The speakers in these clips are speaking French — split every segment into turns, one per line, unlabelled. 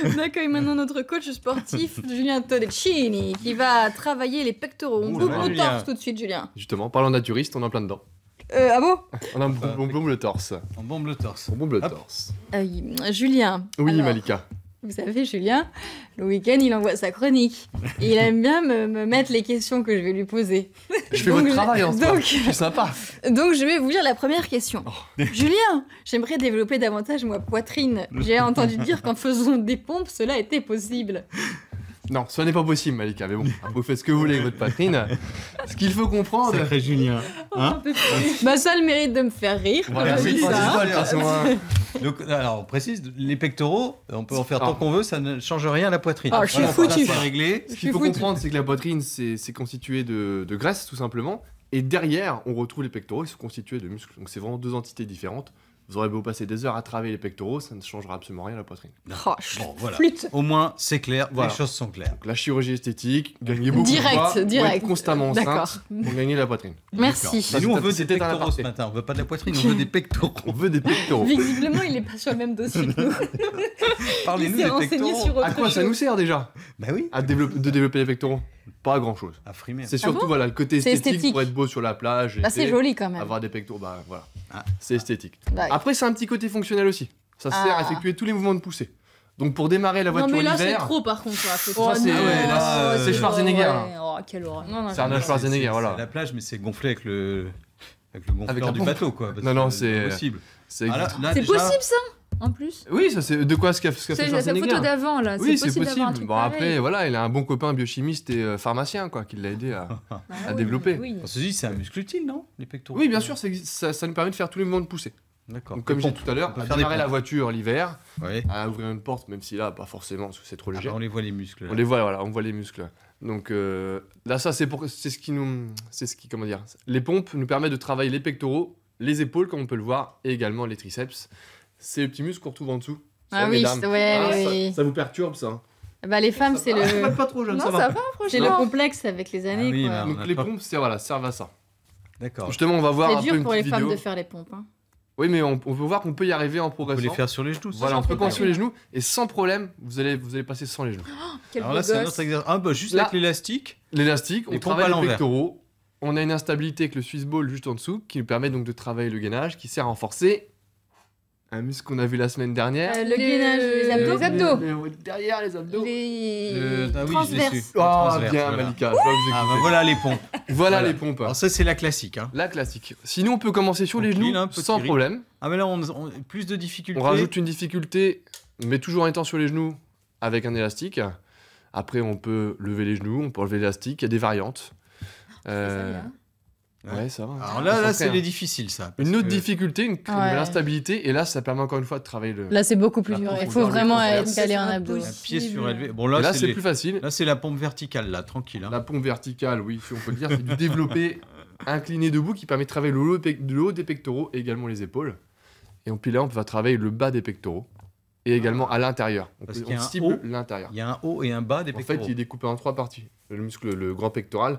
On accueille maintenant notre coach sportif, Julien Todeschini, qui va travailler les pectoraux. On
Ouh là
bouge
là,
au
Julien.
torse tout de suite, Julien.
Justement, parlant naturiste, on est en plein dedans.
Ah bon
On bombe le torse.
On bombe le torse.
On bombe le
Hop.
torse.
Julien.
Oui,
alors,
Malika.
Vous savez, Julien, le week-end, il envoie sa chronique. Et il aime bien me mettre les questions que je vais lui poser.
Je fais
Donc,
votre travail en soi.
donc-
Je suis sympa.
Donc, je vais vous lire la première question.
Oh.
Julien, j'aimerais développer davantage ma poitrine. J'ai entendu dire qu'en faisant des pompes, cela était possible.
Non, ce n'est pas possible, Malika. Mais bon, vous faites ce que vous voulez avec votre poitrine. Ce qu'il faut comprendre.
Sacré Julien. Hein
Bah, ça a le mérite de me faire rire.
Voilà,
je
oui,
dis
c'est
ça.
ça, de toute façon, hein.
Donc, alors, on précise, les pectoraux, on peut en faire tant
Ah.
qu'on veut, ça ne change rien à la poitrine.
Ah, je suis
Voilà,
foutu.
ça, c'est réglé.
Ce qu'il faut comprendre, c'est que la poitrine, c'est constitué de graisse, tout simplement. Et derrière, on retrouve les pectoraux, ils sont constitués de muscles. Donc c'est vraiment deux entités différentes. Vous aurez beau passer des heures à travailler les pectoraux, ça ne changera absolument rien à la poitrine.
Oh, je
Bon, voilà.
flûte.
Au moins, c'est clair,
Voilà.
les choses sont claires.
Donc la chirurgie esthétique, gagner beaucoup
Direct,
de poids, pour
direct.
être constamment
D'accord.
enceinte pour gagner la poitrine.
Merci.
Ça,
Mais nous, on
c'était-
veut des
c'était un
pectoraux ce
aparté.
matin. On veut pas de la poitrine, on veut des pectoraux.
On veut des pectoraux.
Visiblement, il est pas sur le même dossier que nous.
Parlez-nous
Il s'est
des
renseigné
pectoraux.
sur autre
À quoi ça
chose.
nous sert déjà
Bah oui.
de développer les pectoraux? Pas à grand chose.
À frimer.
C'est surtout
bon
voilà, le côté
C'est
esthétique,
esthétique.
pour être beau sur la plage.
Bah, c'est
l'été,
joli quand même.
Avoir des pectoraux, bah voilà.
Ah.
C'est esthétique.
D'accord.
Après, c'est un petit côté fonctionnel aussi. Ça sert à
Ah.
effectuer tous les mouvements de poussée. Donc pour démarrer la
Non,
voiture
mais là, c'est
l'hiver,
trop par contre. Là. Faut
Ça, c'est- ouais, là, c'est Schwarzenegger, là.
Oh, quelle horreur. Non, non,
C'est Arnold Schwarzenegger, voilà.
C'est la plage, mais c'est gonflé avec le gonfleur
Avec la
du
pompe.
bateau, quoi. parce
Non, non,
que
c'est-
possible.
c'est
Ah, là,
C'est
déjà,
possible ça en plus
Oui, ça c'est de quoi ce qu'a fait
C'est la
Schwarzenegger.
photo d'avant là.
Oui, c'est
possible d'avoir un
possible.
truc
Bon après,
pareil.
voilà, il a un bon copain biochimiste et pharmacien quoi, qui l'a aidé à.
Ah
à
oui,
développer.
oui.
On se dit, c'est un muscle utile, non Les pectoraux.
Oui, bien sûr, ça nous permet de faire tous les mouvements de poussée.
D'accord.
Donc comme
Les
j'ai dit
pompes.
tout à l'heure,
On peut
à
faire des
démarrer la
pompes.
voiture l'hiver,
Ouais.
à ouvrir une porte, même si là pas forcément parce que c'est trop
Ah
léger.
bah, on les voit les muscles. là.
On les voit, voilà, on voit les muscles. Donc là, ça c'est ce qui, comment dire, les pompes nous permettent de travailler les pectoraux, les épaules comme on peut le voir, et également les triceps. C'est le petit muscle qu'on retrouve en dessous.
Ah
Ça,
oui,
mesdames.
ouais,
Ah,
oui.
ça vous perturbe ça?
Bah les femmes, c'est le.
Pas trop jeune,
Non,
ça va.
ça va, j'ai le complexe avec les années.
Ah oui,
quoi.
mais on
Donc
a
les
pas-
pompes, c'est voilà, servent à ça.
D'accord.
Justement, on va voir un
C'est
peu
dur
une
pour les
petite
femmes
vidéo.
de faire les pompes. Hein.
Oui, mais on peut voir qu'on peut y arriver en
On peut
progressant.
les faire sur les genoux.
Voilà, on
j'en
peut
fais
pas
pas.
sur les genoux et sans problème, vous allez passer sans les genoux.
Quel
Alors
beau
là, c'est un
gosse.
autre exercice. Ah bah juste
Là-
avec l'élastique.
L'élastique, on
Les pompes
travaille
à
les
l'envers.
pectoraux. On a une instabilité avec le Swiss ball juste en dessous qui nous permet donc de travailler le gainage qui sert à renforcer un muscle qu'on a vu la semaine dernière.
Le gainage, les abdos.
Les abdos.
Derrière les abdos.
Les
Ah oui, je l'ai
transverses.
su.
Oh,
Transverse,
bien
voilà.
Malika, je vais vous
Ah bah
écouter.
voilà les pompes.
Voilà
Voilà.
les pompes.
Alors ça c'est la classique. Hein.
La classique. Sinon, on peut commencer sur
On
les genoux
plie, là, petit
sans
grip.
problème.
Ah mais là plus de difficultés.
On rajoute une difficulté, mais toujours en étant sur les genoux avec un élastique. Après, on peut lever les genoux, on peut enlever l'élastique. Il y a des variantes. Ouais, ça va.
Alors
On
là
s'en
c'est
fait,
les
hein.
difficiles ça. parce
Une autre
que-
difficulté, une
Ouais.
instabilité, et là, ça permet encore une fois de travailler le.
Là, c'est beaucoup plus
La
dur.
pompe
Il
au
faut
genre
vraiment
les
être
transverses.
calé en abdos.
Un pied surélevé. Bon
Et
là,
là,
c'est
c'est
les-
plus facile.
Là c'est la pompe verticale là, tranquille. Hein.
La pompe verticale, oui, si on peut le dire, c'est du développé incliné debout qui permet de travailler le haut des pectoraux et également les épaules. Et puis là, on va travailler le bas des pectoraux et également à l'intérieur.
Parce
On
qu'il y a un
cible
haut.
l'intérieur.
Il y a un haut et un bas des
En
pectoraux.
fait, il est découpé en trois parties. Le muscle, le grand pectoral,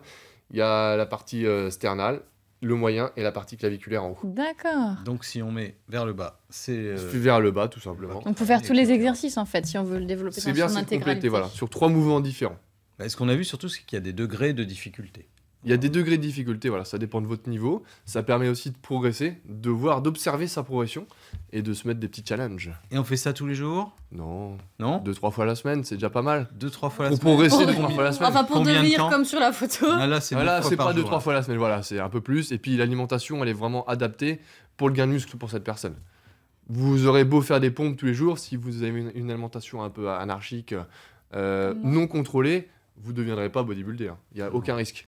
il y a la partie sternale, le moyen et la partie claviculaire en haut.
D'accord.
Donc si on met vers le bas, c'est
Puis vers le bas, tout simplement.
On peut faire tous les exercices en fait si on veut le développer
C'est
dans
bien,
son
c'est de compléter,
intégralité.
voilà, sur trois mouvements différents.
Bah, ce qu'on a vu surtout, c'est qu'il y a des degrés de difficulté.
Il y a des degrés de difficulté, voilà, ça dépend de votre niveau. Ça permet aussi de progresser, de voir, d'observer sa progression et de se mettre des petits challenges.
Et on fait ça tous les jours?
Non,
Non?
2-3 fois la semaine, c'est déjà pas mal.
2-3 fois la
Pour
semaine.
progresser
Pour-
2-3 fois la semaine.
Enfin, pour
Combien de
devenir
temps
comme sur la photo.
Ah, là, c'est
Voilà,
deux fois
c'est
par
pas
jour,
2-3
là.
fois la semaine, voilà, c'est un peu plus. Et puis l'alimentation, elle est vraiment adaptée pour le gain de muscle pour cette personne. Vous aurez beau faire des pompes tous les jours, si vous avez une alimentation un peu anarchique, non contrôlée, vous ne deviendrez pas bodybuilder. Il n'y a aucun risque.